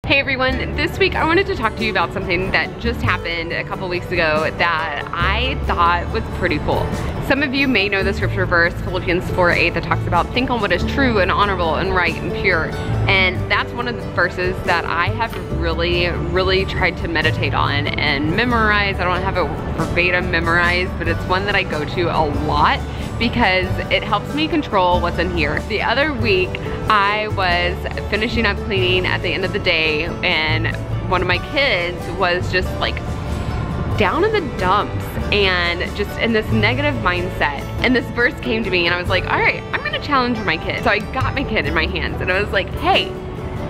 Hey everyone, this week I wanted to talk to you about something that just happened a couple weeks ago that I thought was pretty cool. Some of you may know the scripture verse, Philippians 4:8, that talks about think on what is true and honorable and right and pure. And that's one of the verses that I have really tried to meditate on and memorize. I don't have it verbatim memorized, but it's one that I go to a lot because it helps me control what's in here. The other week, I was finishing up cleaning at the end of the day and one of my kids was just like down in the dumps and just in this negative mindset. And this verse came to me and I was like, all right, I'm gonna challenge my kid. So I got my kid in my hands and I was like, hey,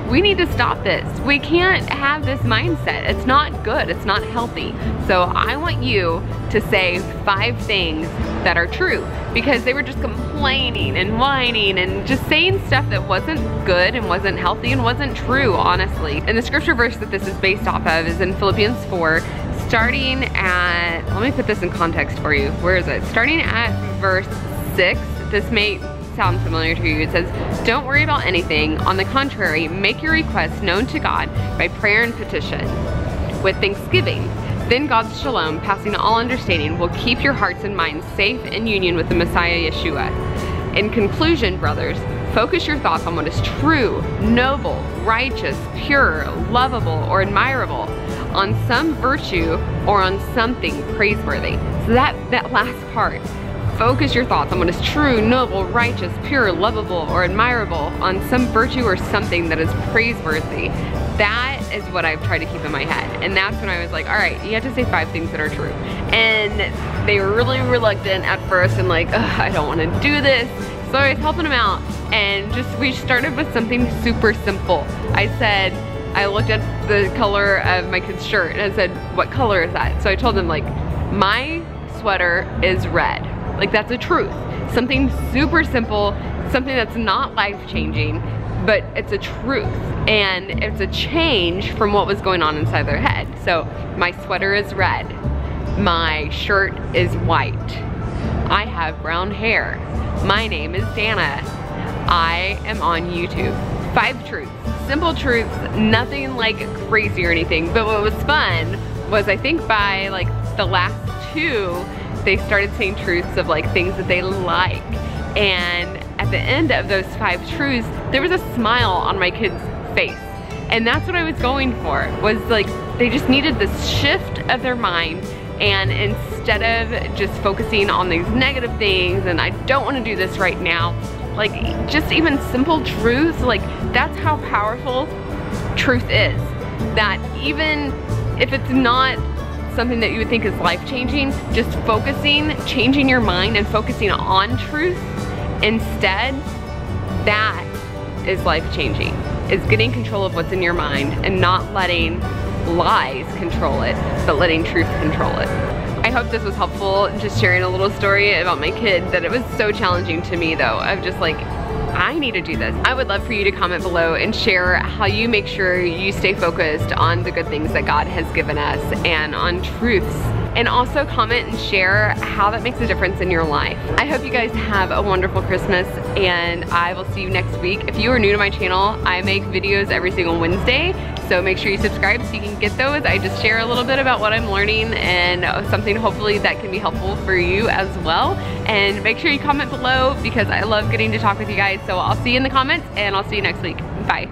we need to stop this. We can't have this mindset. It's not good, it's not healthy. So I want you to say 5 things that are true, because they were just complaining and whining and just saying stuff that wasn't good and wasn't healthy and wasn't true, honestly. And the scripture verse that this is based off of is in Philippians 4, starting at, let me put this in context for you. Where is it? Starting at verse 6, this may sound familiar to you. It says, don't worry about anything. On the contrary, make your requests known to God by prayer and petition with thanksgiving. Then God's shalom, passing all understanding, will keep your hearts and minds safe in union with the Messiah Yeshua. In conclusion, brothers, focus your thoughts on what is true, noble, righteous, pure, lovable, or admirable, on some virtue or on something praiseworthy. So that last part, focus your thoughts on what is true, noble, righteous, pure, lovable, or admirable, on some virtue or something that is praiseworthy. That is what I've tried to keep in my head. And that's when I was like, all right, you have to say 5 things that are true. And they were really reluctant at first and like, I don't want to do this. So I was helping them out and we started with something super simple. I looked at the color of my kid's shirt and I said, what color is that? So I told them like, my sweater is red. Like that's a truth. Something super simple, something that's not life-changing, but it's a truth. And it's a change from what was going on inside their head. So my sweater is red. My shirt is white. I have brown hair. My name is Dana. I am on YouTube. 5 truths, simple truths, nothing like crazy or anything. But what was fun was I think by like the last 2, they started saying truths of like things that they like. And at the end of those 5 truths, there was a smile on my kid's face. And that's what I was going for, was like, they just needed this shift of their mind. And instead of just focusing on these negative things, and I don't want to do this right now, like just even simple truths, like that's how powerful truth is. That even if it's not something that you would think is life-changing, just focusing, changing your mind and focusing on truth instead, that is life-changing. Is getting control of what's in your mind and not letting lies control it, but letting truth control it. I hope this was helpful, just sharing a little story about my kid, that it was so challenging to me though, of just like, I need to do this. I would love for you to comment below and share how you make sure you stay focused on the good things that God has given us and on truths. And also comment and share how that makes a difference in your life. I hope you guys have a wonderful Christmas and I will see you next week. If you are new to my channel, I make videos every single Wednesday, so make sure you subscribe so you can get those. I just share a little bit about what I'm learning and something hopefully that can be helpful for you as well. And make sure you comment below because I love getting to talk with you guys. So I'll see you in the comments and I'll see you next week. Bye.